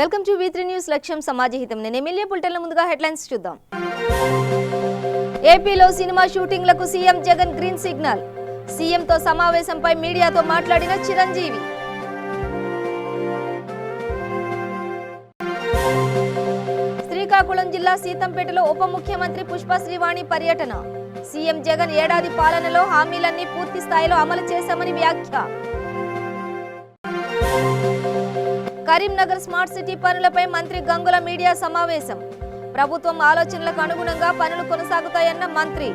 Welcome to V3 news లక్ష్యం సమాజహితం. నేను MLA బులెటిన్ల ముందుగా హెడ్లైన్స్ చూద్దాం. ఏపీలో సినిమా షూటింగ్లకు సీఎం జగన్ గ్రీన్ సిగ్నల్. సీఎంతో సమావేశంపై మీడియాతో మాట్లాడిన చిరంజీవి. శ్రీకాకుళం జిల్లా సీతంపేటలో ఉప ముఖ్యమంత్రి పుష్ప శ్రీవాణి పర్యటన. సీఎం జగన్ ఏడాది పాలనలో హామీలన్నీ పూర్తి స్థాయిలో అమలు చేశామని వ్యాఖ్య. కరీంనగర్ స్మార్ట్ సిటీ పనులపై మంత్రి గంగుల మీడియా సమావేశం. ప్రభుత్వం ఆలోచనలకు అనుగుణంగా పనులు కొనసాగుతాయన్న మంత్రి.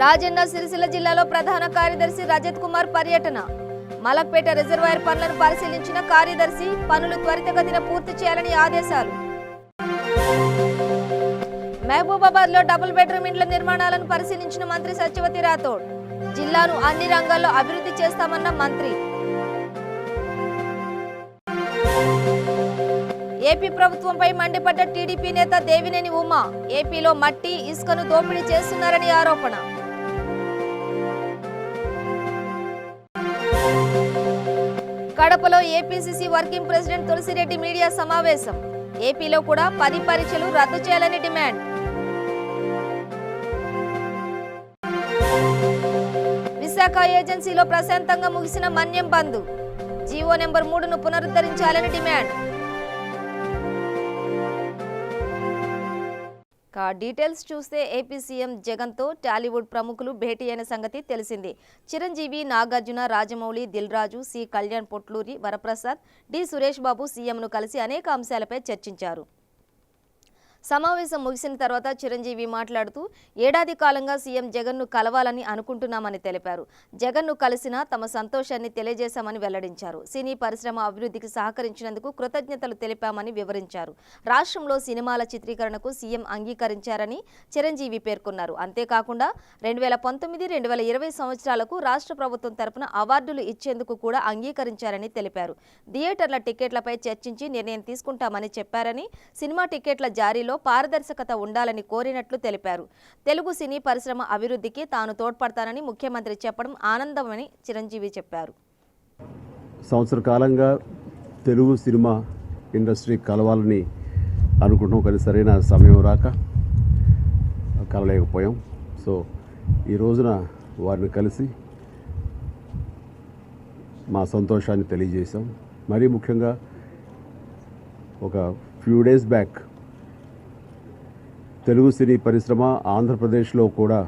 రాజన్న సిరిసిల్ల జిల్లాలో ప్రధాన కార్యదర్శి రజత్ కుమార్ పర్యటన. మలక్పేట రిజర్వాయర్ పనులను పరిశీలించిన కార్యదర్శి పనులు త్వరితగతిన పూర్తి చేయాలని ఆదేశాలు. మహబూబాబాద్ లో డబుల్ బెడ్రూమ్ ఇండ్ల నిర్మాణాలను పరిశీలించిన మంత్రి సత్యవతి రాథోడ్. జిల్లాను అన్ని రంగాల్లో అభివృద్ధి చేస్తామన్న మంత్రి. ఏపీ ప్రభుత్వంపై మండిపడ్డ టీడీపీ నేత దేవినేని ఉమా. ఏపీలో మట్టి ఇసుకను దోపిడీ చేస్తున్నారని ఆరోపణ. కడపలో APCC working president Tulasireddy media సమావేశం. ఏపీలో కూడా 10 పరీక్షలు రద్దు చేయాలని డిమాండ్. విశాఖ ఏజెన్సీలో ప్రశాంతంగా ముగిసిన మన్యం బంద్. జీవో నెంబర్ 3ను పునరుద్ధరించాలని డిమాండ్. డీటెయిల్స్ చూస్తే ఏపీ సీఎం జగన్ తో టాలీవుడ్ ప్రముఖులు భేటీ అయిన సంగతి తెలిసిందే. చిరంజీవి, నాగార్జున, రాజమౌళి, దిల్ రాజు, సి కళ్యాణ్, పొట్లూరి వరప్రసాద్, డి సురేష్ బాబు సీఎంను కలిసి అనేక అంశాలపై చర్చించారు. సమావేశం ముగిసిన తర్వాత చిరంజీవి మాట్లాడుతూ ఏడాది కాలంగా సీఎం జగన్ను కలవాలని అనుకుంటున్నామని తెలిపారు. జగన్ను కలిసినా తమ సంతోషాన్ని తెలియజేశామని వెల్లడించారు. సినీ పరిశ్రమ అభివృద్ధికి సహకరించినందుకు కృతజ్ఞతలు తెలిపామని వివరించారు. రాష్ట్రంలో సినిమాల చిత్రీకరణకు సీఎం అంగీకరించారని చిరంజీవి పేర్కొన్నారు. అంతేకాకుండా 2019-2020 సంవత్సరాలకు రాష్ట్ర ప్రభుత్వం తరపున అవార్డులు ఇచ్చేందుకు కూడా అంగీకరించారని తెలిపారు. థియేటర్ల టికెట్లపై చర్చించి నిర్ణయం తీసుకుంటామని చెప్పారని, సినిమా టికెట్ల జారీలో పారదర్శకత ఉండాలని కోరినట్లు తెలిపారు. తెలుగు సినీ పరిశ్రమ అభివృద్ధికి తాను తోడ్పడతానని ముఖ్యమంత్రి చెప్పడం ఆనందమని చిరంజీవి చెప్పారు. సంవత్సర కాలంగా తెలుగు సినిమా ఇండస్ట్రీ కలవాలని అనుకుంటాం, కానీ సరైన సమయం రాక కలలేకపోయాం. సో ఈ రోజున వారిని కలిసి మా సంతోషాన్ని తెలియజేశాం. మరీ ముఖ్యంగా ఒక ఫ్యూ డేస్ బ్యాక్ తెలుగు సినీ పరిశ్రమ ఆంధ్రప్రదేశ్లో కూడా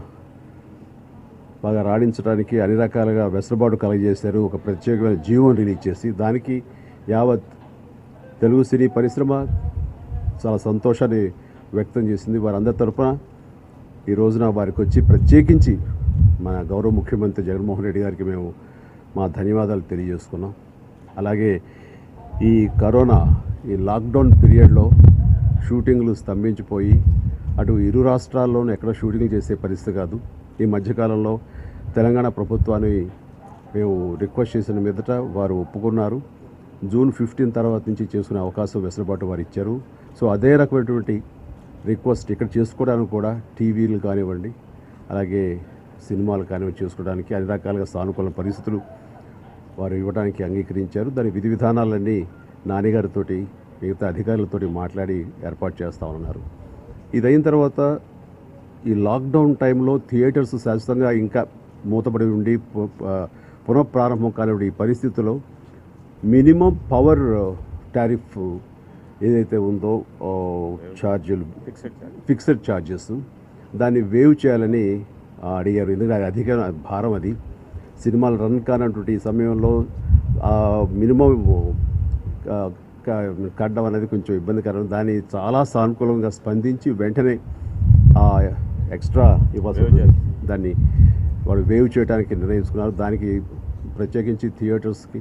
బాగా రాణించడానికి అన్ని రకాలుగా వెసులుబాటు కలగజేశారు. ఒక ప్రత్యేకమైన జీవోని రిలీజ్ చేసి దానికి యావత్ తెలుగు సినీ పరిశ్రమ చాలా సంతోషాన్ని వ్యక్తం చేసింది. వారందరి తరఫున ఈ రోజున వారికి వచ్చి ప్రత్యేకించి మన గౌరవ ముఖ్యమంత్రి జగన్మోహన్ రెడ్డి గారికి మేము మా ధన్యవాదాలు తెలియజేసుకున్నాం. అలాగే ఈ కరోనా ఈ లాక్డౌన్ పీరియడ్లో షూటింగ్లు స్తంభించిపోయి అటు ఇరు రాష్ట్రాల్లోనూ ఎక్కడ షూటింగ్ చేసే పరిస్థితి కాదు. ఈ మధ్యకాలంలో తెలంగాణ ప్రభుత్వాన్ని మేము రిక్వెస్ట్ చేసిన మీదట వారు ఒప్పుకున్నారు. జూన్ 15 తర్వాత నుంచి చేసుకునే అవకాశం వెసులుబాటు వారు ఇచ్చారు. సో అదే రకమైనటువంటి రిక్వెస్ట్ ఇక్కడ చేసుకోవడానికి కూడా టీవీలు కానివ్వండి, అలాగే సినిమాలు కానివ్వండి చేసుకోవడానికి అన్ని రకాలుగా సానుకూల పరిస్థితులు వారు ఇవ్వడానికి అంగీకరించారు. దాని విధి విధానాలన్నీ నాన్నగారితోటి మిగతా అధికారులతోటి మాట్లాడి ఏర్పాటు చేస్తూ ఉన్నారు. ఇదైన తర్వాత ఈ లాక్డౌన్ టైంలో థియేటర్స్ శాశ్వతంగా ఇంకా మూతపడి ఉండి పునఃప్రారంభం కానివ్వండి ఈ పరిస్థితుల్లో మినిమం పవర్ టారిఫ్ ఏదైతే ఉందో ఛార్జీలు ఫిక్స్డ్ ఛార్జెస్ దాన్ని వేవ్ చేయాలని అడిగారు. ఎందుకంటే అధిక భారం, అది సినిమాలు రన్ కానటువంటి ఈ సమయంలో మినిమం కట్టడం అనేది కొంచెం ఇబ్బందికరం. దాన్ని చాలా సానుకూలంగా స్పందించి వెంటనే ఎక్స్ట్రా ఇవ్వాల్సి దాన్ని వాళ్ళు వేవ్ చేయడానికి నిర్ణయించుకున్నారు. దానికి ప్రత్యేకించి థియేటర్స్కి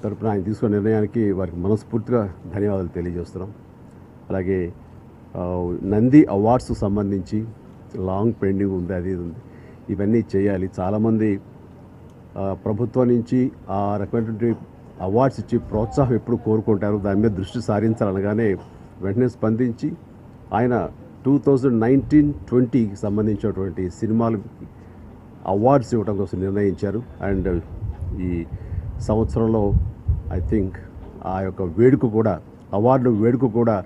తరపున ఆయన తీసుకున్న నిర్ణయానికి వారికి మనస్ఫూర్తిగా ధన్యవాదాలు తెలియజేస్తున్నాం. అలాగే నంది అవార్డ్స్ సంబంధించి లాంగ్ పెండింగ్ ఉంది, అది ఉంది, ఇవన్నీ చేయాలి. చాలామంది ప్రభుత్వం నుంచి ఆ రకమైనటువంటి అవార్డ్స్ ఇచ్చి ప్రోత్సాహం ఎప్పుడు కోరుకుంటారు, దాని మీద దృష్టి సారించాలనగానే వెంటనే స్పందించి ఆయన 2019-20 సంబంధించినటువంటి సినిమాలు అవార్డ్స్ ఇవ్వడం కోసం నిర్ణయించారు. అండ్ ఈ సంవత్సరంలో ఐ థింక్ ఆ యొక్క వేడుక కూడా అవార్డు వేడుక కూడా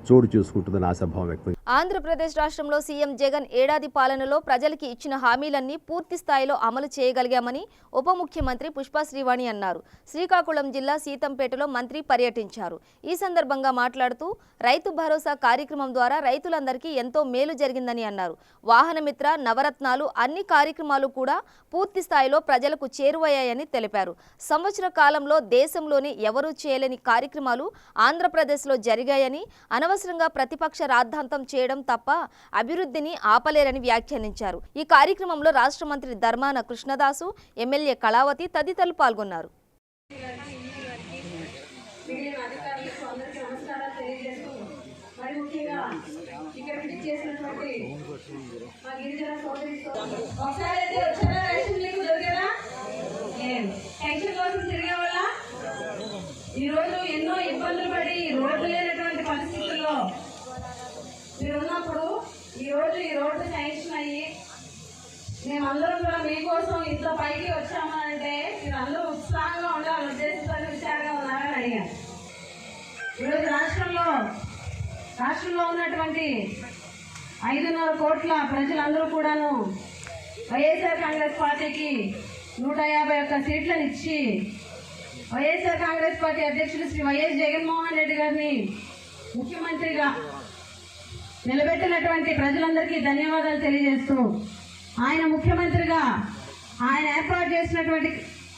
చోటు చేసుకుంటుందని ఆశాభావం వ్యక్తం. ఆంధ్రప్రదేశ్ రాష్ట్రంలో సీఎం జగన్ ఏడాది పాలనలో ప్రజలకి ఇచ్చిన హామీలన్నీ పూర్తి స్థాయిలో అమలు చేయగలిగామని ఉప ముఖ్యమంత్రి పుష్ప శ్రీవాణి అన్నారు. శ్రీకాకుళం జిల్లా సీతంపేటలో మంత్రి పర్యటించారు. ఈ సందర్భంగా మాట్లాడుతూ రైతు భరోసా కార్యక్రమం ద్వారా రైతులందరికీ ఎంతో మేలు జరిగిందని అన్నారు. వాహనమిత్ర, నవరత్నాలు అన్ని కార్యక్రమాలు కూడా పూర్తి స్థాయిలో ప్రజలకు చేరువయ్యాయని తెలిపారు. సంవత్సర కాలంలో దేశంలోని ఎవరూ చేయలేని కార్యక్రమాలు ఆంధ్రప్రదేశ్లో జరిగాయని, అనవసరంగా ప్రతిపక్ష రాద్ధాంతం చేయడం తప్ప అభివృద్ధిని ఆపలేరని వ్యాఖ్యానించారు. ఈ కార్యక్రమంలో రాష్ట్ర మంత్రి ధర్మాన కృష్ణదాసు, ఎమ్మెల్యే కళావతి తదితరులు పాల్గొన్నారు. ఈరోజు ఎన్నో ఇబ్బందులు పడి రోడ్లు లేనటువంటి పరిస్థితుల్లో మీరు ఉన్నప్పుడు ఈరోజు ఈ రోడ్డు శాంక్షన్ అయ్యి మేమందరం కూడా మీకోసం ఇంత పైకి వచ్చామనంటే మీరు అందరూ ఉత్సాహంగా ఉండాలని ఉద్దేశంతో విచారంగా ఉన్నారని అడిగాను. ఈరోజు రాష్ట్రంలో ఉన్నటువంటి 5.5 కోట్ల ప్రజలందరూ కూడాను వైఎస్ఆర్ కాంగ్రెస్ పార్టీకి 151 సీట్లను ఇచ్చి వైఎస్ఆర్ కాంగ్రెస్ పార్టీ అధ్యక్షులు శ్రీ వైఎస్ జగన్మోహన్ రెడ్డి గారిని ముఖ్యమంత్రిగా నిలబెట్టినటువంటి ప్రజలందరికీ ధన్యవాదాలు తెలియజేస్తూ, ఆయన ముఖ్యమంత్రిగా ఆయన ఏర్పాటు చేసినటువంటి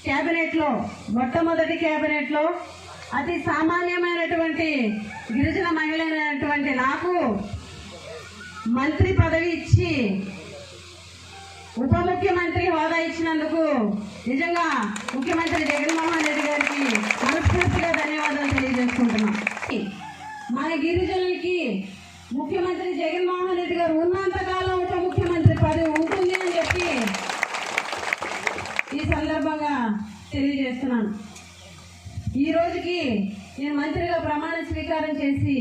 క్యాబినెట్లో మొట్టమొదటి క్యాబినెట్లో అతి సామాన్యమైనటువంటి గిరిజన మహిళైనటువంటి నాకు మంత్రి పదవి ఇచ్చి ఉప ముఖ్యమంత్రి హోదా ఇచ్చినందుకు నిజంగా ముఖ్యమంత్రి జగన్మోహన్ రెడ్డి గారికి మనస్ఫూర్తిగా ధన్యవాదాలు తెలియజేసుకుంటున్నాం. మన గిరిజనులకి ముఖ్యమంత్రి జగన్మోహన్ రెడ్డి గారు ఉన్నంతకాలం ఉప ముఖ్యమంత్రి పదవి ఉంటుంది అని చెప్పి ఈ సందర్భంగా తెలియజేస్తున్నాను. ఈ రోజుకి నేను మంత్రిగా ప్రమాణ స్వీకారం చేసి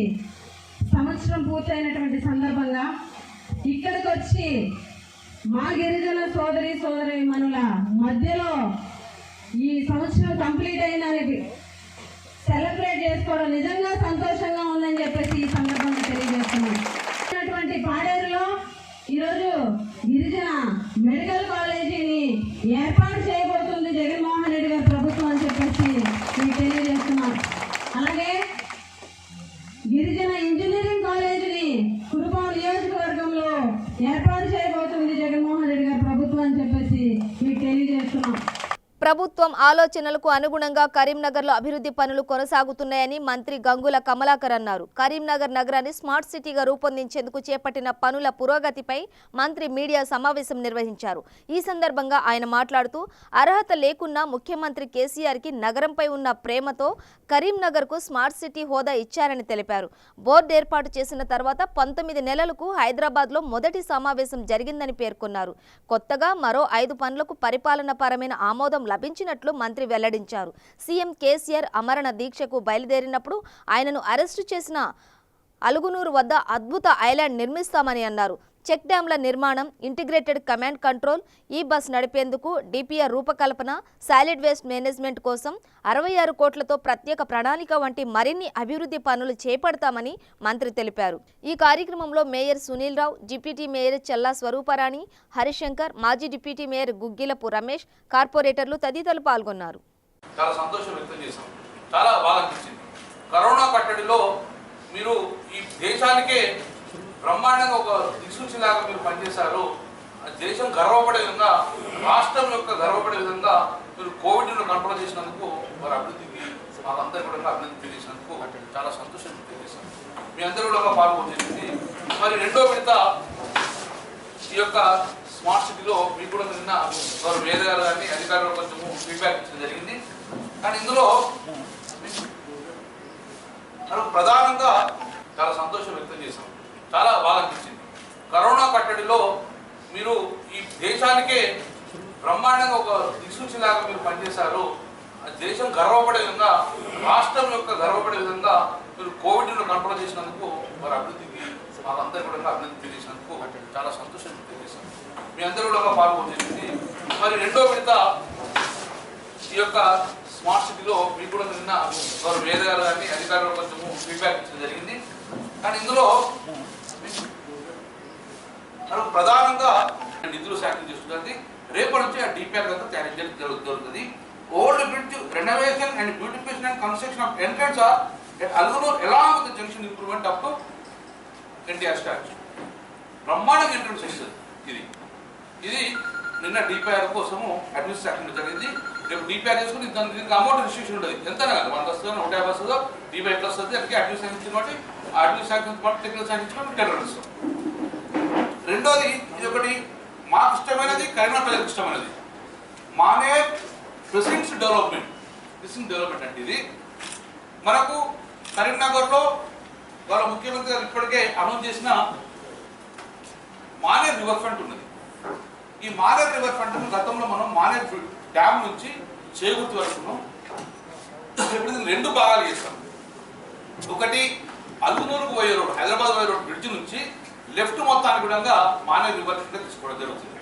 సంవత్సరం పూర్తయినటువంటి సందర్భంగా ఇక్కడికి వచ్చి మా గిరిజన సోదరి మనుల మధ్యలో ఈ సంవత్సరం కంప్లీట్ అయిందని సెలబ్రేట్ చేసుకోవడం నిజంగా సంతోషంగా ఉందని చెప్పేసి ఈ సందర్భంగా తెలియజేస్తున్నాను. పాడేరులో ఈరోజు గిరిజన మెడికల్ కాలేజీని ఏర్పాటు చేయబోతుంది జగన్మోహన్ రెడ్డి గారి ప్రభుత్వం అని చెప్పేసి మీకు తెలియజేస్తున్నాను. అలాగే గిరిజన ఇంజనీరింగ్ కాలేజీని కురుపాం నియోజకవర్గంలో ఏర్పాటు చేయబోతుంది జగన్మోహన్ రెడ్డి గారి ప్రభుత్వం అని చెప్పేసి మీకు తెలియజేస్తున్నాం. ప్రభుత్వం ఆలోచనలకు అనుగుణంగా కరీంనగర్లో అభివృద్ధి పనులు కొనసాగుతున్నాయని మంత్రి గంగుల కమలాకర్ అన్నారు. కరీంనగర్ నగరాన్ని స్మార్ట్ సిటీగా రూపొందించేందుకు చేపట్టిన పనుల పురోగతిపై మంత్రి మీడియా సమావేశం నిర్వహించారు. ఈ సందర్భంగా ఆయన మాట్లాడుతూ అర్హత లేకున్నా ముఖ్యమంత్రి కేసీఆర్కి నగరంపై ఉన్న ప్రేమతో కరీంనగర్కు స్మార్ట్ సిటీ హోదా ఇచ్చారని తెలిపారు. బోర్డు ఏర్పాటు చేసిన తర్వాత 19 నెలలకు హైదరాబాద్లో మొదటి సమావేశం జరిగిందని పేర్కొన్నారు. కొత్తగా మరో 5 పనులకు పరిపాలన పరమైన ఆమోదం లభించినట్లు మంత్రి వెల్లడించారు. సీఎం కేసీఆర్ అమరణ దీక్షకు బయలుదేరినప్పుడు ఆయనను అరెస్టు చేసిన అలుగునూరు వద్ద అద్భుత ఐలాండ్ నిర్మిస్తామని అన్నారు. చెక్ డ్యాంల నిర్మాణం, ఇంటిగ్రేటెడ్ కమాండ్ కంట్రోల్, ఈ బస్ నడిపేందుకు డిపిఆర్ రూపకల్పన, సాలిడ్ వేస్ట్ మేనేజ్మెంట్ కోసం 66 కోట్లతో ప్రత్యేక ప్రణాళిక వంటి మరిన్ని అభివృద్ధి పనులు చేపడతామని మంత్రి తెలిపారు. ఈ కార్యక్రమంలో mayor Sunil Rao, deputy mayor చల్లా స్వరూపరాణి, హరిశంకర్, మాజీ డిప్యూటీ మేయర్ గుగ్గిలపు రమేష్, కార్పొరేటర్లు తదితరులు పాల్గొన్నారు. చాలా సంతోషం వ్యక్తం చేశాం. చాలా బాగా అనిపించింది. కరోనా కట్టడిలో మీరు ఈ దేశానికే బ్రహ్మాండంగా ఒక దిక్సూచిలాగా మీరు పనిచేశారు. దేశం గర్వపడే విధంగా, రాష్ట్రం యొక్క గర్వపడే విధంగా మీరు కోవిడ్ను కంట్రోల్ చేసినందుకు వారి అభివృద్ధికి మాకందరూ కూడా అభివృద్ధి తెలియజేసినందుకు చాలా సంతోషం వ్యక్తం చేశాం. మీ అందరూ కూడా పాల్గొనేసింది. మరి రెండో విడత ఈ యొక్క స్మార్ట్ సిటీలో మీకు కూడా నిన్న వారు వేద గారు కానీ అధికారులు కొంచెము ఫీడ్బ్యాక్ ఇచ్చడం జరిగింది. కానీ ఇందులో ప్రధానంగా చాలా సంతోషం వ్యక్తం చేశాం. చాలా బాగా అనిపించింది. కరోనా కట్టడిలో మీరు ఈ దేశానికే బ్రహ్మాండంగా ఒక దిక్సూచిలాగా మీరు పనిచేశారు. దేశం గర్వపడే విధంగా, రాష్ట్రం యొక్క గర్వపడే విధంగా మీరు కోవిడ్ను కంట్రోల్ చేసినందుకు వారి అభివృద్ధికి మాకందరూ కూడా అభివృద్ధి తెలియజేసినందుకు చాలా సంతోషం వ్యక్తం చేశాం. మీ అందరూ కూడా పాల్గొనేసింది. మరి రెండో విడత ఈ యొక్క స్మార్ట్ సిటీలో మీకు కూడా నిన్న వారు వేద గారు కానీ అధికారులు కొంచెము ఫీడ్బ్యాక్ ఇచ్చడం జరిగింది. కానీ ఇందులో మనం ప్రధానంగా నిధులు శాంక్షన్ చేస్తుంది. రేపటి నుంచి ఆ డిపిఆర్ అంతా తయారు చేయడం జరుగుతుంది. Old bridge renovation and beautification and construction of entrance are at Algunur along with junction improvement up to NTR statue. బ్రహ్మాండంగా ఎంట్రన్స్ ఇస్తుంది. ఇది నిన్న డిపిఆర్ కోసము అడ్మినిస్ట్రేషన్ జరిగింది. రేపు డిపిఆర్ చేసుకుని దీనికి అమౌంట్ రిస్ట్రిక్షన్ ఉంటుంది. ఎంత కాదు 100 వస్తుందో 150 వస్తుందో డిపిఆర్ ఎట్లా వస్తుంది అందుకే అడ్మినిస్ట్రేషన్ కాబట్టి ఆ అడ్మినిస్ట్రేషన్ పాటు టెక్నికల్ శాంక్షన్ టెండర్ ఇస్తాం. రెండోది ఇది ఒకటి మాకు ఇష్టమైనది, కరీంనగర్ ప్రజలకు ఇష్టమైనది మానేర్ ప్రెసిడెన్స్ డెవలప్మెంట్ అంటే ఇది మనకు కరీంనగర్లో వాళ్ళ ముఖ్యమంత్రి గారు ఇప్పటికే అనౌన్స్ చేసిన మానేర్ రివర్ ఫ్రంట్ ఉన్నది. ఈ మానేర్ రివర్ ఫ్రంట్ గతంలో మనం మానేర్ డ్యామ్ నుంచి చేగుర్తి వరకు ఇప్పుడు 2 భాగాలు చేస్తాం. ఒకటి అల్గునూరుకు పోయే రోడ్, హైదరాబాద్ పోయే రోడ్ బ్రిడ్జ్ నుంచి లెఫ్ట్ మొత్తానికి కూడా మానేర్ రివర్ ఫ్రంట్ తీసుకోవడం జరుగుతుంది.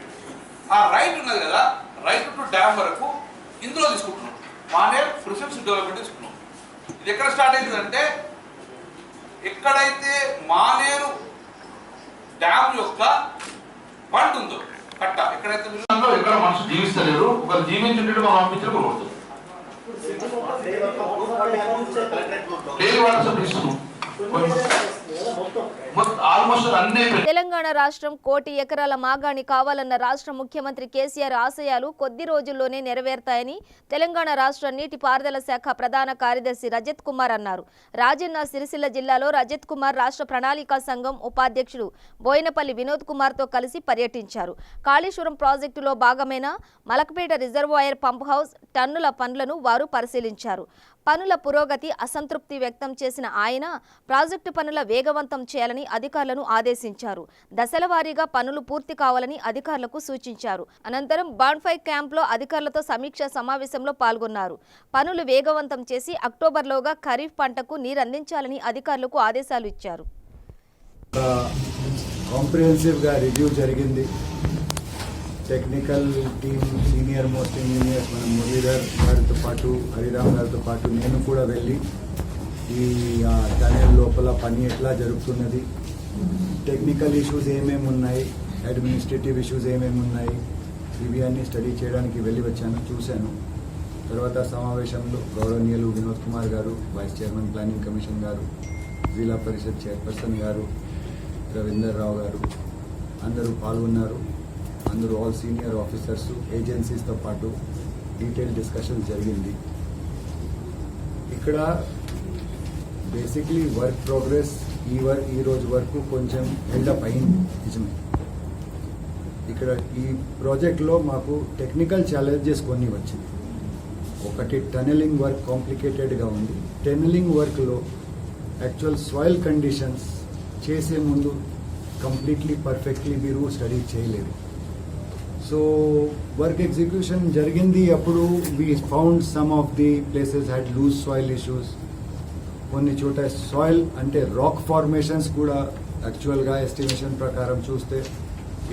ఆ రైట్ ఉన్నది కదా, రైట్ టు డ్యామ్ వరకు ఇందులో తీసుకుంటున్నాం. మానేర్ ప్రెసిడెన్స్ డెవలప్మెంట్ తీసుకున్నాం. ఇది ఎక్కడ స్టార్ట్ అయిందంటే ఎక్కడైతే మానేరు డ్యామ్ యొక్క బండ్ ఉందో కట్ట ఎక్కడైతే ఎక్కడ మనుషులు జీవిస్తలేరు, ఒకరు జీవించుంటే మనం పంపించడం కోరుతుంది. తెలంగాణ రాష్ట్రం 1 కోటి ఎకరాల మాగాణి కావాలన్న రాష్ట్ర ముఖ్యమంత్రి కేసీఆర్ ఆశయాలు కొద్ది రోజుల్లోనే నెరవేరుతాయని తెలంగాణ రాష్ట్ర నీటిపారుదల శాఖ ప్రధాన కార్యదర్శి రజత్ కుమార్ అన్నారు. రాజన్న సిరిసిల్ల జిల్లాలో రజత్ కుమార్ రాష్ట్ర ప్రణాళికా సంఘం ఉపాధ్యక్షుడు బోయినపల్లి వినోద్ కుమార్తో కలిసి పర్యటించారు. కాళేశ్వరం ప్రాజెక్టులో భాగమైన మలకపేట రిజర్వాయర్ పంప్ హౌస్ టన్నుల పనులను వారు పరిశీలించారు. పనుల పురోగతి అసంతృప్తి వ్యక్తం చేసిన ఆయన ప్రాజెక్టు పనుల వేగవంతం చేయాలని అధికారులను ఆదేశించారు. దశల వారీగా పనులు పూర్తి కావాలని అధికారులకు సూచించారు. అనంతరం బాన్ఫైర్ క్యాంప్లో అధికారులతో సమీక్ష సమావేశంలో పాల్గొన్నారు. పనులు వేగవంతం చేసి అక్టోబర్లోగా ఖరీఫ్ పంటకు నీరందించాలని అధికారులకు ఆదేశాలు ఇచ్చారు. కాంప్రిహెన్సివ్గా రివ్యూ జరిగింది. Technical team senior most engineers మన మురళీధర్ గారితో పాటు హరిరామ్ గారితో పాటు నేను కూడా వెళ్ళి ఈ టనెల్ లోపల పని ఎట్లా జరుగుతున్నది, టెక్నికల్ ఇష్యూస్ ఏమేమి ఉన్నాయి, అడ్మినిస్ట్రేటివ్ ఇష్యూస్ ఏమేమి ఉన్నాయి, ఇవి అన్నీ స్టడీ చేయడానికి వెళ్ళి వచ్చాను, చూశాను. తర్వాత సమావేశంలో గౌరవనీయులు వినోద్ కుమార్ గారు, వైస్ చైర్మన్ ప్లానింగ్ కమిషన్ గారు, జిల్లా పరిషత్ చైర్పర్సన్ గారు, రవీందర్ రావు గారు అందరూ పాల్గొన్నారు. అందరూ ఆల్ సీనియర్ ఆఫీసర్స్ ఏజెన్సీస్తో పాటు డీటెయిల్ డిస్కషన్ జరిగింది. ఇక్కడ బేసిక్లీ వర్క్ ప్రోగ్రెస్ ఈ రోజు వరకు కొంచెం హెల్డప్ అయింది నిజమే. ఇక్కడ ఈ ప్రాజెక్ట్లో మాకు టెక్నికల్ ఛాలెంజెస్ కొన్ని వచ్చింది. ఒకటి టనెలింగ్ వర్క్ కాంప్లికేటెడ్గా ఉంది. టనెలింగ్ వర్క్లో యాక్చువల్ సాయిల్ కండిషన్స్ చేసే ముందు కంప్లీట్లీ పర్ఫెక్ట్లీ మీరు స్టడీ చేయలేరు. సో వర్క్ ఎగ్జిక్యూషన్ జరిగింది. అప్పుడు we found some of the places had loose soil issues. కొన్ని చోట సాయిల్ అంటే రాక్ ఫార్మేషన్స్ కూడా యాక్చువల్గా ఎస్టిమేషన్ ప్రకారం చూస్తే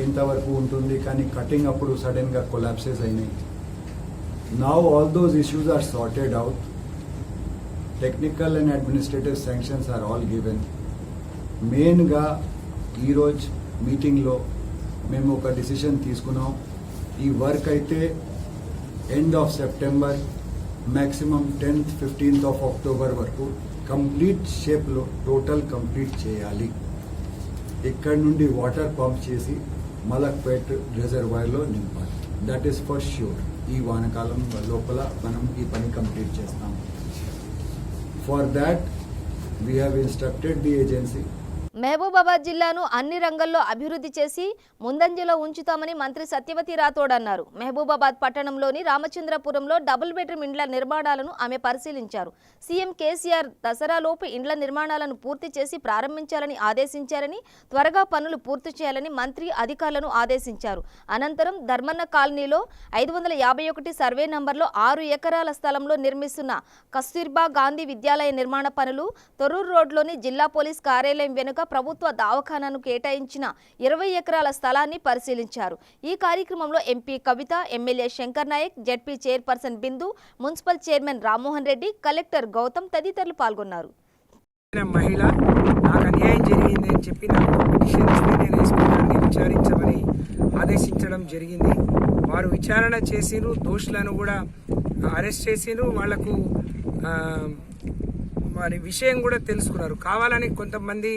ఎంతవరకు ఉంటుంది, కానీ కటింగ్ అప్పుడు సడన్గా కొలాప్సెస్ అయినాయి. Now all those issues are sorted out. Technical and administrative sanctions are all given. మెయిన్గా ఈరోజు మీటింగ్లో మేము ఒక డిసిషన్ తీసుకున్నాం. ఈ వర్క్ అయితే end of September maximum 10th 15th of October వరకు కంప్లీట్ షేప్లో టోటల్ కంప్లీట్ చేయాలి. ఇక్కడ నుండి వాటర్ పంప్ చేసి మలక్పేట్ రిజర్వాయర్లో నింపాలి. That is for sure. ఈ వానకాలం లోపల మనం ఈ పని కంప్లీట్ చేస్తాం. For that we have instructed the agency. Mahabubabad జిల్లాను అన్ని రంగాల్లో అభివృద్ధి చేసి ముందంజలో ఉంచుతామని మంత్రి సత్యవతి రాథోడ్ అన్నారు. మహబూబాబాద్ పట్టణంలోని రామచంద్రపురంలో డబుల్ బెడ్రూమ్ ఇండ్ల నిర్మాణాలను ఆమె పరిశీలించారు. సీఎం కేసీఆర్ దసరాలోపు ఇండ్ల నిర్మాణాలను పూర్తి చేసి ప్రారంభించాలని ఆదేశించారని, త్వరగా పనులు పూర్తి చేయాలని మంత్రి అధికారులను ఆదేశించారు. అనంతరం ధర్మన్న కాలనీలో 551 సర్వే నంబర్లో 6 ఎకరాల స్థలంలో నిర్మిస్తున్న కస్తూర్బా గాంధీ విద్యాలయ నిర్మాణ పనులు, తొర్రూరు రోడ్లోని జిల్లా పోలీస్ కార్యాలయం వెనుక ప్రభుత్వ దవాఖానాను కేటాయించిన 20 ఎకరాల స్థలాన్ని పరిశీలించారు. ఈ కార్యక్రమంలో MP Kavitha, MLA Shankar Nayak, ZP chairperson Bindu, municipal chairman Rammohan Reddy, collector Gautam తదితరులు పాల్గొన్నారు. మహిళ నాకు అన్యాయం జరిగింది అని చెప్పి నాకు పిటిషన్ ఇస్తే నేను ఎస్పీ గారిని విచారించమని ఆదేశించడం జరిగింది. వారు విచారణ చేసిరు, దోషులను కూడా అరెస్ట్ చేసిరు, వాళ్లకు వారి విషయం కూడా తెలుసుకున్నారు. కావాలని కొంతమంది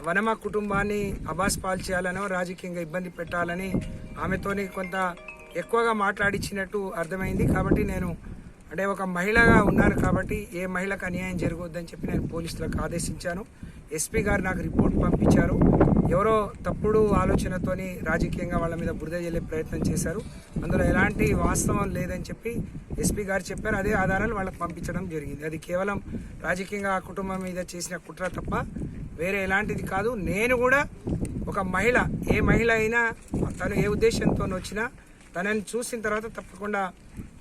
వనమ కుటుంబాన్ని అబాస్ పాలు చేయాలనో రాజకీయంగా ఇబ్బంది పెట్టాలని ఆమెతోని కొంత ఎక్కువగా మాట్లాడించినట్టు అర్థమైంది. కాబట్టి నేను అంటే ఒక మహిళగా ఉన్నారు కాబట్టి ఏ మహిళకు అన్యాయం జరగవద్దని చెప్పి నేను పోలీసులకు ఆదేశించాను. ఎస్పీ గారు నాకు రిపోర్ట్ పంపించారు. ఎవరో తప్పుడు ఆలోచనతోని రాజకీయంగా వాళ్ళ మీద బురద జల్లే ప్రయత్నం చేశారు. అందులో ఎలాంటి వాస్తవం లేదని చెప్పి ఎస్పీ గారు చెప్పారు. అదే ఆధారాలు వాళ్ళకి పంపించడం జరిగింది. అది కేవలం రాజకీయంగా ఆ కుటుంబం మీద చేసిన కుట్ర తప్ప వేరే ఎలాంటిది కాదు. నేను కూడా ఒక మహిళ, ఏ మహిళ అయినా తను ఏ ఉద్దేశంతో వచ్చినా తనని చూసిన తర్వాత తప్పకుండా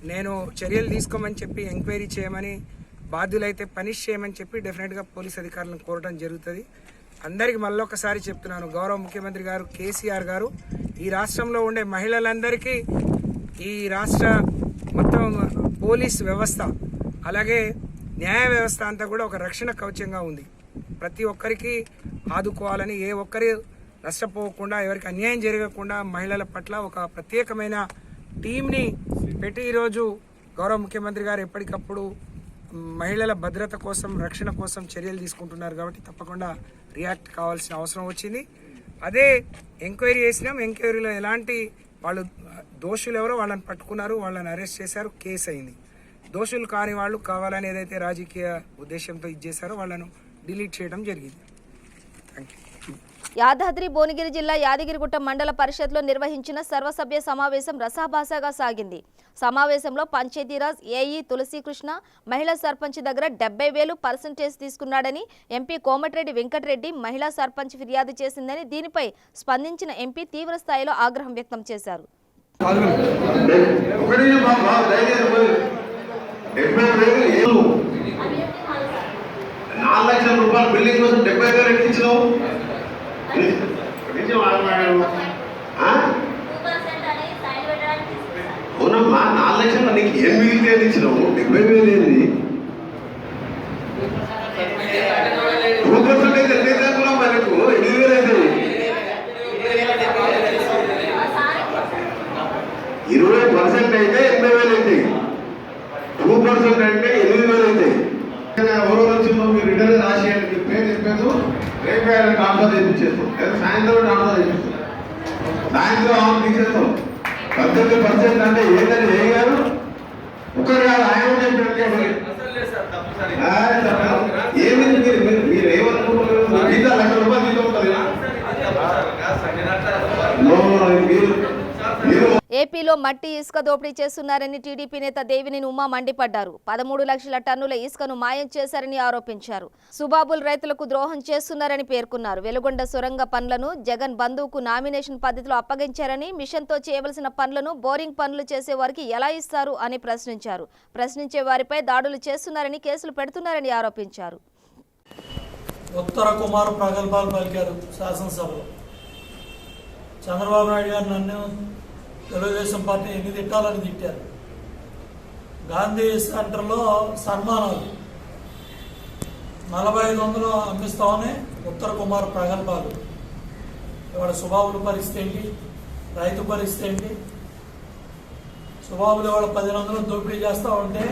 నేను చర్యలు తీసుకోమని చెప్పి ఎంక్వైరీ చేయమని, బాధ్యులైతే పనిష్ చేయమని చెప్పి డెఫినెట్గా పోలీస్ అధికారులను కోరడం జరుగుతుంది. అందరికీ మళ్ళొకసారి చెప్తున్నాను, గౌరవ ముఖ్యమంత్రి గారు కేసీఆర్ గారు ఈ రాష్ట్రంలో ఉండే మహిళలందరికీ ఈ రాష్ట్ర మొత్తం పోలీస్ వ్యవస్థ అలాగే న్యాయ వ్యవస్థ అంతా కూడా ఒక రక్షణ కవచంగా ఉంది. ప్రతి ఒక్కరికి ఆదుకోవాలని, ఏ ఒక్కరి నష్టపోకుండా, ఎవరికి అన్యాయం జరగకుండా మహిళల పట్ల ఒక ప్రత్యేకమైన టీంని పెట్టి ఈరోజు గౌరవ ముఖ్యమంత్రి గారు ఎప్పటికప్పుడు మహిళల భద్రత కోసం, రక్షణ కోసం చర్యలు తీసుకుంటున్నారు. కాబట్టి తప్పకుండా రియాక్ట్ కావాల్సిన అవసరం వచ్చింది. అదే ఎంక్వైరీ చేసినాం. ఎంక్వైరీలో ఎలాంటి వాళ్ళు దోషులు ఎవరో వాళ్ళని పట్టుకున్నారు, వాళ్ళని అరెస్ట్ చేశారు, కేసు అయింది. దోషులు కాని వాళ్ళు కావాలని ఏదైతే రాజకీయ ఉద్దేశంతో ఇచ్చేశారో వాళ్ళను డిలీట్ చేయడం జరిగింది. Thank you. యాదాద్రి భువనగిరి జిల్లా యాదగిరిగుట్ట మండల పరిషత్లో నిర్వహించిన సర్వసభ్య సమావేశం రసాభాసగా సాగింది. సమావేశంలో పంచాయతీరాజ్ ఏఈ తులసీకృష్ణ మహిళా సర్పంచ్ దగ్గర 70,000% తీసుకున్నాడని ఎంపీ కోమటిరెడ్డి వెంకటరెడ్డి మహిళా సర్పంచ్ ఫిర్యాదు చేసిందని, దీనిపై స్పందించిన ఎంపీ తీవ్ర స్థాయిలో ఆగ్రహం వ్యక్తం చేశారు. 4 లక్షల రూపాయల బిల్డింగ్ కోసం 70,000 ఎట్లా ఇచ్చినావు? అవునమ్మా, 4 లక్షలు నీకు ఏం మిగిలితే ఇచ్చినావు? 70,000 ఏంది? 2% అయితే ఎంత కూడా మనకు 8,000 అవుతుంది. 20% అయితే 80,000 అవుతాయి. 2% అంటే 8,000 అవుతాయి. ఎవరో వచ్చిందో మీరు రిటర్న్ రాసేయండి, మీరు పేరు చెప్పేది రేపు ట్రాన్స్ఫర్ చేయించేస్తాం, లేదా సాయంత్రం ట్రాన్స్ఫర్ చేయిస్తాం, సాయంత్రం ఆమె తీసేస్తాం. 18% అంటే ఏదని వేయగారు ఒకరు కాదు, ఆయన చెప్పినట్టే ఏమిటి మీరు ఏమనుకుంటున్నారు? జీతం 1,00,000 రూపాయలు జీతం ఉంటుంది. ఏపీలో మట్టి ఇసుక దోపిడీ చేస్తున్నారని టీడీపీ నేత దేవినేని ఉమా మండిపడ్డారు. 13 లక్షల టన్నుల ఇసుకను మాయం చేశారని ఆరోపించారు. సుబాబుల్ రైతులకు ద్రోహం చేస్తున్నారని పేర్కొన్నారు. వెలుగొండ సొరంగ పనులను జగన్ బంధువుకు నామినేషన్ పద్ధతిలో అప్పగించారని, మిషన్తో చేయవలసిన పనులను బోరింగ్ పనులు చేసే వారికి ఎలా ఇస్తారు అని ప్రశ్నించారు. ప్రశ్నించే వారిపై దాడులు చేస్తున్నారని, కేసులు పెడుతున్నారని ఆరోపించారు. ఉత్తర కుమార్ ప్రగల్భాలు పలికారు శాసనసభలో. చంద్రబాబు నాయుడు గారు నన్ను తెలుగుదేశం పార్టీ ఎన్ని తిట్టాలని తిట్టారు. గాంధీ సెంటర్లో సన్మానాలు 4500 అమ్మిస్తామని ఉత్తర కుమార్ ప్రగల్భాలు. ఇవాళ సుబాబుల పరిస్థితి ఏంటి? రైతు పరిస్థితి ఏంటి? సుబాబులు ఇవాళ 10,000 దోపిడీ చేస్తా ఉంటే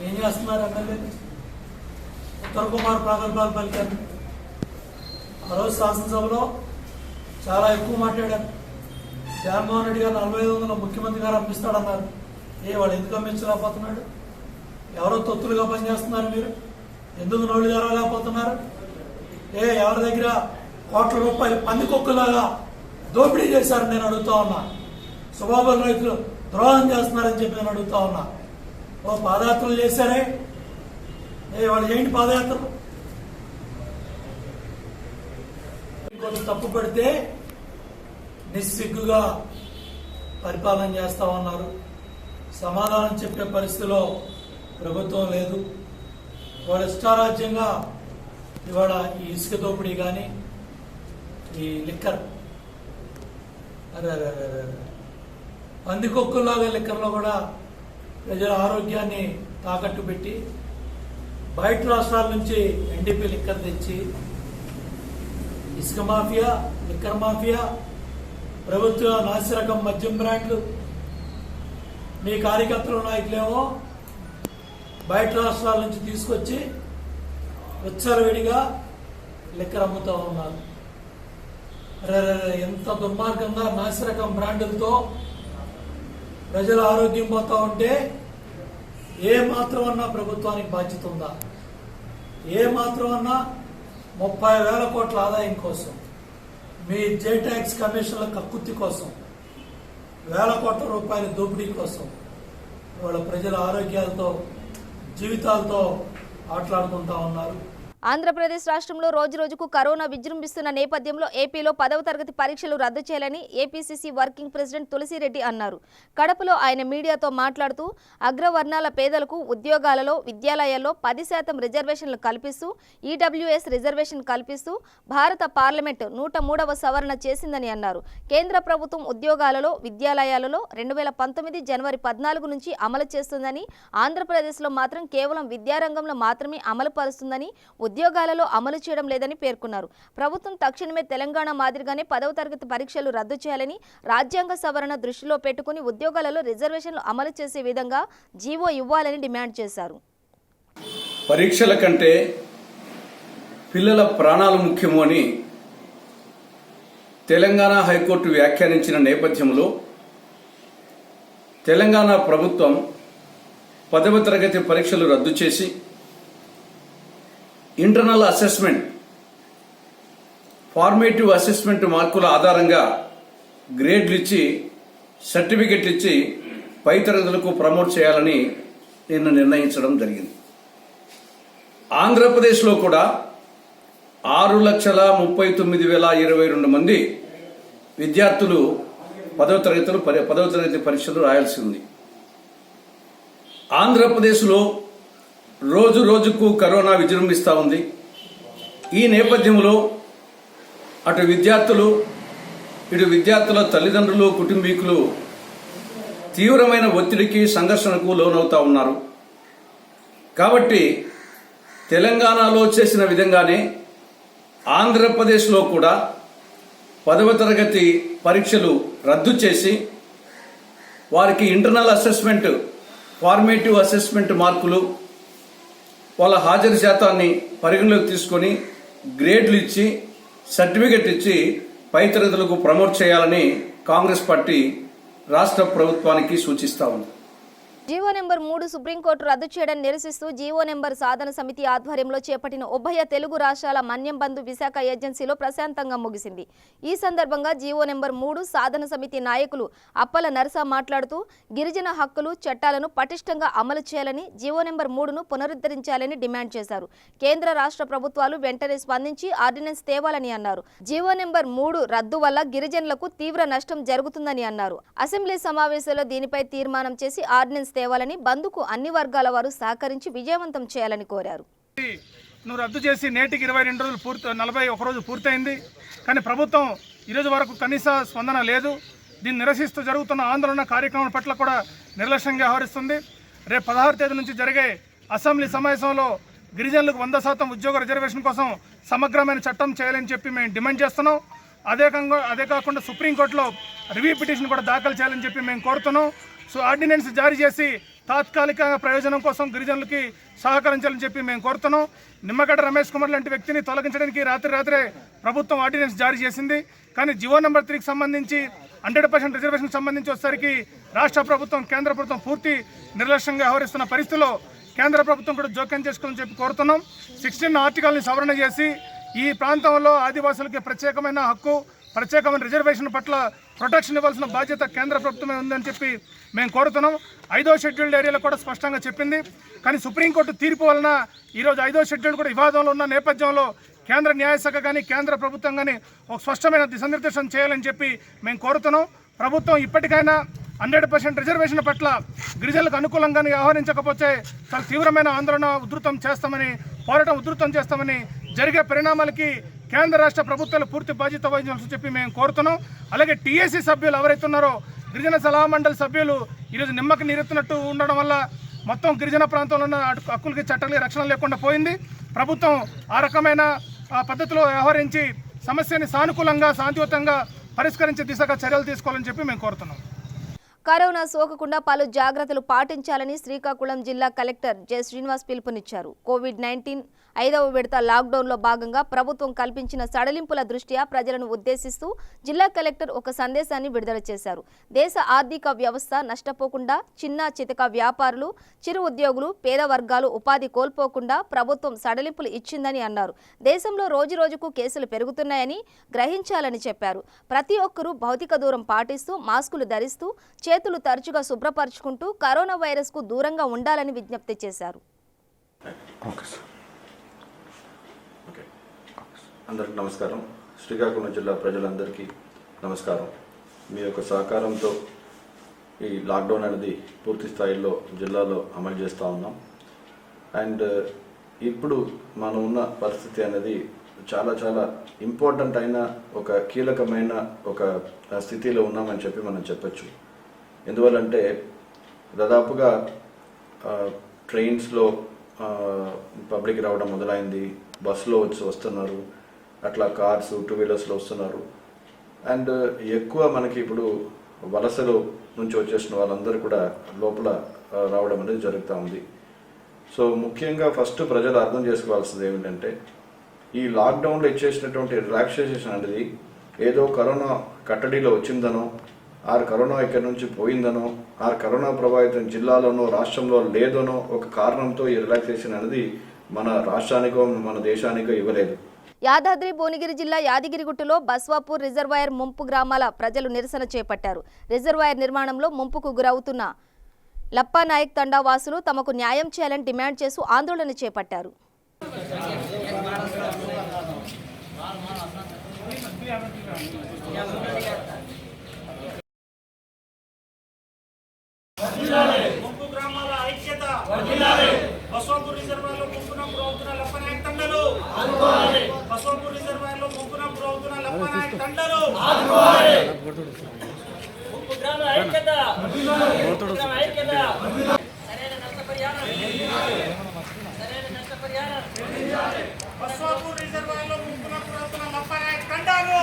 ఏం చేస్తున్నారు ఎమ్మెల్యే? ఉత్తర కుమార్ ప్రగల్భాలు పలికారు. ఆ రోజు శాసనసభలో చాలా ఎక్కువ మాట్లాడారు. జగన్మోహన్ రెడ్డి గారు 4500 ముఖ్యమంత్రి గారు అమ్మిస్తాడన్నారు. వాడు ఎందుకు అమ్మించలేకపోతున్నాడు? ఎవరో తొత్తులుగా పనిచేస్తున్నారు మీరు? ఎందుకు నోళ్ళు జరగలేకపోతున్నారు? ఎవరి దగ్గర కోట్ల రూపాయలు పందికొక్కులాగా దోపిడీ చేశారు నేను అడుగుతా ఉన్నా. సుబాబుల్ రైతులు ద్రోహం చేస్తున్నారని చెప్పి నేను అడుగుతా ఉన్నా. పాదయాత్రలు చేశారే, వాళ్ళు ఏంటి పాదయాత్రలు? ఇంకొంచెం తప్పు పడితే నిస్సిగ్గుగా పరిపాలన చేస్తా ఉన్నారు. సమాధానం చెప్పే పరిస్థితిలో ప్రభుత్వం లేదు. వాళ్ళు ఇష్టారాజ్యంగా ఇవాళ ఈ ఇసుక దోపిడీ కానీ ఈ లిక్కర్ పందికొక్కుల్లాగా లిక్కర్లో కూడా ప్రజల ఆరోగ్యాన్ని తాకట్టు పెట్టి బయట రాష్ట్రాల నుంచి ఎన్డీపీ లిక్కర్ తెచ్చి ఇసుక మాఫియా, లిక్కర్ మాఫియా, ప్రభుత్వ నాసిరకం మద్యం బ్రాండ్లు, మీ కార్యకర్తలు నాయకులేమో బయట రాష్ట్రాల నుంచి తీసుకొచ్చి విచ్చలవిడిగా లిక్కర్ అమ్ముతూ ఉన్నారు. ఎంత దుర్మార్గంగా నాసిరకం బ్రాండులతో ప్రజల ఆరోగ్యం పోతా ఉంటే ఏ మాత్రమన్నా ప్రభుత్వానికి బాధ్యత ఉందా? ఏ మాత్రమన్నా 30,000 కోట్ల ఆదాయం కోసం, మీ జే ట్యాక్స్ కమిషన్ల కక్కుర్తి కోసం, వేల కోట్ల రూపాయల దోపిడీ కోసం వాళ్ళ ప్రజల ఆరోగ్యాలతో, జీవితాలతో ఆటలాడుకుంటా ఉన్నారు. ఆంధ్రప్రదేశ్ రాష్ట్రంలో రోజురోజుకు కరోనా విజృంభిస్తున్న నేపథ్యంలో ఏపీలో 10వ తరగతి పరీక్షలు రద్దు చేయాలని ఏపీసీసీ వర్కింగ్ ప్రెసిడెంట్ తులసిరెడ్డి అన్నారు. కడపలో ఆయన మీడియాతో మాట్లాడుతూ అగ్రవర్ణాల పేదలకు ఉద్యోగాలలో, విద్యాలయాల్లో 10% రిజర్వేషన్లు కల్పిస్తూ, ఈడబ్ల్యూఎస్ రిజర్వేషన్ కల్పిస్తూ భారత పార్లమెంట్ 103వ సవరణ చేసిందని అన్నారు. కేంద్ర ప్రభుత్వం ఉద్యోగాలలో, విద్యాలయాలలో 2019 జనవరి 14 నుంచి అమలు చేస్తుందని, ఆంధ్రప్రదేశ్లో మాత్రం కేవలం విద్యారంగంలో మాత్రమే అమలు పరుస్తుందని, ఉద్యోగాలలో అమలు చేయడం లేదని పేర్కొన్నారు. ప్రభుత్వం తక్షణమే తెలంగాణ మాదిరిగానే 10వ తరగతి పరీక్షలు రద్దు చేయాలని, రాజ్యాంగ సవరణ దృష్టిలో పెట్టుకుని ఉద్యోగాలలో రిజర్వేషన్లు అమలు చేసే విధంగా జీవో ఇవ్వాలని డిమాండ్ చేశారు. పరీక్షల కంటే పిల్లల ప్రాణాలు ముఖ్యము అని తెలంగాణ హైకోర్టు వ్యాఖ్యానించిన నేపథ్యంలో తెలంగాణ ప్రభుత్వం 10వ తరగతి పరీక్షలు రద్దు చేసి ఇంటర్నల్ అసెస్మెంట్, ఫార్మేటివ్ అసెస్మెంట్ మార్కుల ఆధారంగా గ్రేడ్లు ఇచ్చి, సర్టిఫికెట్లు ఇచ్చి పై తరగతులకు ప్రమోట్ చేయాలని నిన్న నిర్ణయించడం జరిగింది. ఆంధ్రప్రదేశ్లో కూడా 6,39,022 మంది విద్యార్థులు 10వ తరగతి పరీక్షలు రాయాల్సి ఉంది. ఆంధ్రప్రదేశ్లో రోజు రోజుకు కరోనా విజృంభిస్తూ ఉంది. ఈ నేపథ్యంలో అటు విద్యార్థులు, ఇటు విద్యార్థుల తల్లిదండ్రులు, కుటుంబీకులు తీవ్రమైన ఒత్తిడికి, సంఘర్షణకు లోనవుతా ఉన్నారు. కాబట్టి తెలంగాణలో చేసిన విధంగానే ఆంధ్రప్రదేశ్లో కూడా 10వ తరగతి పరీక్షలు రద్దు చేసి వారికి ఇంటర్నల్ అసెస్మెంట్, ఫార్మేటివ్ అసెస్మెంట్ మార్కులు, వాళ్ళ హాజరు శాతాన్ని పరిగణలోకి తీసుకొని గ్రేడ్లు ఇచ్చి, సర్టిఫికెట్ ఇచ్చి పై తరగతులకు ప్రమోట్ చేయాలని కాంగ్రెస్ పార్టీ రాష్ట్ర ప్రభుత్వానికి సూచిస్తా ఉంది. జీవో నెంబర్ 3 సుప్రీంకోర్టు రద్దు చేయడాన్ని నిరసిస్తూ జీవో నెంబర్ సాధన సమితి ఆధ్వర్యంలో చేపట్టిన ఉభయ తెలుగు రాష్ట్రాల మన్యం బంధు విశాఖ ఏజెన్సీలో ప్రశాంతంగా ముగిసింది. ఈ సందర్భంగా జీవో నెంబర్ 3 సాధన సమితి నాయకులు అప్పల నరస మాట్లాడుతూ గిరిజన హక్కులు, చట్టాలను పటిష్టంగా అమలు చేయాలని, జీవో నెంబర్ 3ను పునరుద్ధరించాలని డిమాండ్ చేశారు. కేంద్ర రాష్ట్ర ప్రభుత్వాలు వెంటనే స్పందించి ఆర్డినెన్స్ తేవాలని అన్నారు. జీవో నెంబర్ 3 రద్దు వల్ల గిరిజనులకు తీవ్ర నష్టం జరుగుతుందని అన్నారు. అసెంబ్లీ సమావేశంలో దీనిపై తీర్మానం చేసి ఆర్డినెన్స్ తేవాలని, బంధుకు అన్ని వర్గాల వారు సహకరించి విజయవంతం చేయాలని కోరారు. నువ్వు రద్దు చేసి నేటికి 22 రోజులు 41 రోజు పూర్తయింది. కానీ ప్రభుత్వం ఈరోజు వరకు కనీస స్పందన లేదు. దీన్ని నిరసిస్తూ జరుగుతున్న ఆందోళన కార్యక్రమం పట్ల కూడా నిర్లక్ష్యంగా వ్యవహరిస్తుంది. రేపు 16వ తేదీ నుంచి జరిగే అసెంబ్లీ సమావేశంలో గిరిజనులకు 100% ఉద్యోగ రిజర్వేషన్ కోసం సమగ్రమైన చట్టం చేయాలని చెప్పి మేము డిమాండ్ చేస్తున్నాం. అదే కాకుండా సుప్రీంకోర్టులో రివ్యూ పిటిషన్ కూడా దాఖలు చేయాలని చెప్పి మేము కోరుతున్నాం. సో ఆర్డినెన్స్ జారీ చేసి తాత్కాలిక ప్రయోజనం కోసం గిరిజనులకి సహకరించాలని చెప్పి మేము కోరుతున్నాం. నిమ్మగడ్డ రమేష్ కుమార్ లాంటి వ్యక్తిని తొలగించడానికి రాత్రే ప్రభుత్వం ఆర్డినెన్స్ జారీ చేసింది. కానీ జీవో నెంబర్ 3కి సంబంధించి 100% రిజర్వేషన్ సంబంధించి వచ్చేసరికి రాష్ట్ర ప్రభుత్వం, కేంద్ర ప్రభుత్వం పూర్తి నిర్లక్ష్యంగా వ్యవహరిస్తున్న పరిస్థితిలో కేంద్ర ప్రభుత్వం కూడా జోక్యం చేసుకోవాలని చెప్పి కోరుతున్నాం. 16 ఆర్టికల్ని సవరణ చేసి ఈ ప్రాంతంలో ఆదివాసులకి ప్రత్యేకమైన హక్కు, ప్రత్యేకమైన రిజర్వేషన్ పట్ల ప్రొటెక్షన్ ఇవ్వాల్సిన బాధ్యత కేంద్ర ప్రభుత్వమే ఉందని చెప్పి మేము కోరుతున్నాం. 5వ షెడ్యూల్డ్ ఏరియాలో కూడా స్పష్టంగా చెప్పింది. కానీ సుప్రీంకోర్టు తీర్పు వలన ఈరోజు 5వ షెడ్యూల్ కూడా వివాదంలో ఉన్న నేపథ్యంలో కేంద్ర న్యాయశాఖ కానీ కేంద్ర ప్రభుత్వం కానీ ఒక స్పష్టమైన దిశానిర్దేశం చేయాలని చెప్పి మేము కోరుతున్నాం. ప్రభుత్వం ఇప్పటికైనా 100% రిజర్వేషన్ పట్ల గిరిజనులకు అనుకూలంగానే వ్యవహరించకపోతే చాలా తీవ్రమైన ఆందోళన పోరాటం ఉధృతం చేస్తామని జరిగే పరిణామాలకి కేంద్ర రాష్ట్ర ప్రభుత్వాలు పూర్తి బాధ్యత వహించాలని చెప్పి మేము కోరుతున్నాం. అలాగే టీఏసీ సభ్యులు ఎవరైతే ఉన్నారో గిరిజన సలహా మండలి సభ్యులు ఈరోజు నిమ్మకి నీరెత్తినట్టు ఉండడం వల్ల మొత్తం గిరిజన ప్రాంతంలో ఉన్న హక్కులకి చట్టాలకి రక్షణ లేకుండా పోయింది. ప్రభుత్వం ఆ రకమైన పద్ధతిలో వ్యవహరించి సమస్యని సానుకూలంగా శాంతియుతంగా పరిష్కరించే దిశగా చర్యలు తీసుకోవాలని చెప్పి మేము కోరుతున్నాం. కరోనా సోకకుండా పలు జాగ్రత్తలు పాటించాలని శ్రీకాకుళం జిల్లా కలెక్టర్ జె శ్రీనివాస్ పిలుపునిచ్చారు. కోవిడ్-19 5వ విడత లాక్డౌన్లో భాగంగా ప్రభుత్వం కల్పించిన సడలింపుల దృష్ట్యా ప్రజలను ఉద్దేశిస్తూ జిల్లా కలెక్టర్ ఒక సందేశాన్ని విడుదల చేశారు. దేశ ఆర్థిక వ్యవస్థ నష్టపోకుండా చిన్న చితక వ్యాపారులు, చిరు ఉద్యోగులు, పేద వర్గాలు ఉపాధి కోల్పోకుండా ప్రభుత్వం సడలింపులు ఇచ్చిందని అన్నారు. దేశంలో రోజురోజుకు కేసులు పెరుగుతున్నాయని గ్రహించాలని చెప్పారు. ప్రతి ఒక్కరూ భౌతిక దూరం పాటిస్తూ మాస్కులు ధరిస్తూ చేతులు తరచుగా శుభ్రపరచుకుంటూ కరోనా వైరస్కు దూరంగా ఉండాలని విజ్ఞప్తి చేశారు. అందరికి నమస్కారం. శ్రీకాకుళం జిల్లా ప్రజలందరికీ నమస్కారం. మీ యొక్క సహకారంతో ఈ లాక్డౌన్ అనేది పూర్తి స్థాయిలో జిల్లాలో అమలు చేస్తూ ఉన్నాం. అండ్ ఇప్పుడు మనం ఉన్న పరిస్థితి అనేది చాలా చాలా ఇంపార్టెంట్ అయిన ఒక కీలకమైన ఒక స్థితిలో ఉన్నామని చెప్పి మనం చెప్పచ్చు. ఎందువల్లంటే దాదాపుగా ట్రైన్స్లో పబ్లిక్ రావడం మొదలైంది, బస్సులో వస్తున్నారు, అట్లా కార్స్, 2 వీలర్స్లో వస్తున్నారు. అండ్ ఎక్కువ మనకి ఇప్పుడు వలసలు నుంచి వచ్చేసిన వాళ్ళందరూ కూడా లోపల రావడం అనేది జరుగుతూ ఉంది. సో ముఖ్యంగా ఫస్ట్ ప్రజలు అర్థం చేసుకోవాల్సింది ఏమిటంటే ఈ లాక్డౌన్లో ఇచ్చేసినటువంటి రిలాక్సేషన్ అనేది ఏదో కరోనా కట్టడిలో వచ్చిందనో, కరోనా ఇక్కడి నుంచి పోయిందనో, కరోనా ప్రభావితం జిల్లాలోనో రాష్ట్రంలో లేదనో ఒక కారణంతో ఈ రిలాక్సేషన్ అనేది మన రాష్ట్రానికో మన దేశానికో ఇవ్వలేదు. యాదాద్రి భువనగిరి జిల్లా యాదగిరిగుట్టలో బస్వాపూర్ రిజర్వాయర్ ముంపు గ్రామాల ప్రజలు నిరసన చేపట్టారు. రిజర్వాయర్ నిర్మాణంలో ముంపుకు గురవుతున్న లప్పానాయక్ తండా వాసులు తమకు న్యాయం చేయాలని డిమాండ్ చేస్తూ ఆందోళన చేపట్టారు. ముంపు గ్రామాల ఐక్యత, బస్వాపూర్ రిజర్వాయర్లో ముంపున గురవుతున్న లప్పనాయక్ తండలు, బస్వాపూర్ రిజర్వాయర్లో ముంపున గురవుతున్న లప్పనాయక్ తండలు, ముంపు గ్రామాల ఐక్యత, సరైన నష్టపరిహారం, బస్వాపూర్ రిజర్వాయర్లో ముంపున గురవుతున్న లప్పనాయక్ తండాలు,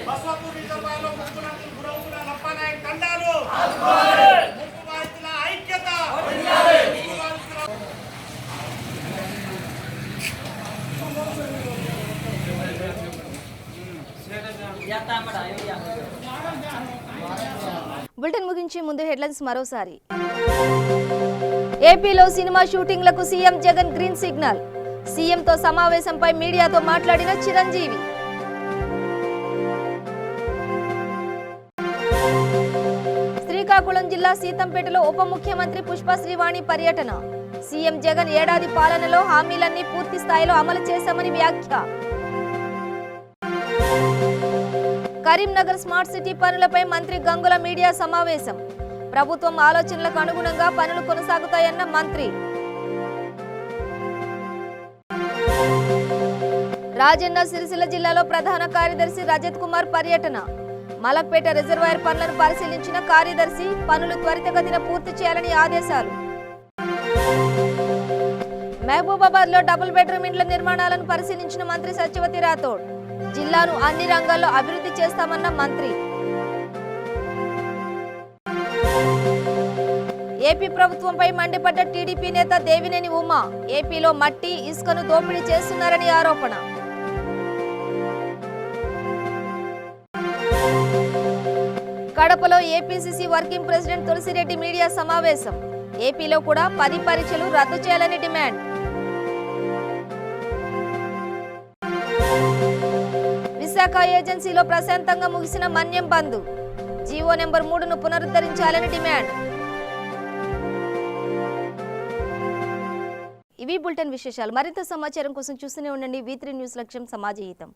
బస్వాపూర్ రిజర్వాయర్లో ముంపున గురవుతున్న లప్పనాయక్ తండాలు, ముంపు బాధితుల ఐక్యత. బులెటిన్ ముగించే ముందు హెడ్లైన్స్ మరోసారి. ఏపీలో సినిమా షూటింగ్లకు సీఎం జగన్ గ్రీన్ సిగ్నల్. సీఎంతో సమావేశంపై మీడియాతో మాట్లాడిన చిరంజీవి. శ్రీకాకుళం జిల్లా సీతంపేటలో ఉప ముఖ్యమంత్రి పుష్ప శ్రీవాణి పర్యటన. సీఎం జగన్ ఏడాది పాలనలో హామీలన్నీ పూర్తి స్థాయిలో అమలు చేశామని వ్యాఖ్య. కరీంనగర్ స్మార్ట్ సిటీ పనులపై మంత్రి గంగుల మీడియా సమావేశం. ప్రభుత్వం ఆలోచనలకు అనుగుణంగా పనులు కొనసాగుతాయన్న మంత్రి. రాజన్న సిరిసిల్ల జిల్లాలో ప్రధాన కార్యదర్శి రజత్ కుమార్ పర్యటన. మలక్పేట రిజర్వాయర్ పనులను పరిశీలించిన కార్యదర్శి పనులు త్వరితగతిన పూర్తి చేయాలని ఆదేశాలు. మహబూబాబాద్ లో డబుల్ బెడ్రూమ్ ఇండ్ల నిర్మాణాలను పరిశీలించిన మంత్రి సత్యవతి రాథోడ్. జిల్లాను అన్ని రంగాల్లో అభివృద్ధి చేస్తామన్న మంత్రి. ఏపీ ప్రభుత్వంపై మండిపడ్డ టీడీపీ నేత దేవినేని ఉమా. ఏపీలో మట్టి, ఇసుకను దోపిడీ చేస్తున్నారని ఆరోపణ. కడపలో APCC working president Tulasireddy media సమావేశం. ఏపీలో కూడా 10 పరీక్షలు రద్దు చేయాలని డిమాండ్. విశాఖ ఏజెన్సీలో ప్రశాంతంగా ముగిసిన మన్యం బంద్. జీవో నెంబర్ 3ను పునరుద్ధరించాలని డిమాండ్. ఇవి బులెటిన్ విశేషాలు. మరింత సమాచారం కోసం చూస్తూనే ఉండండి V3 న్యూస్. లక్ష్యం సమాజ హితం.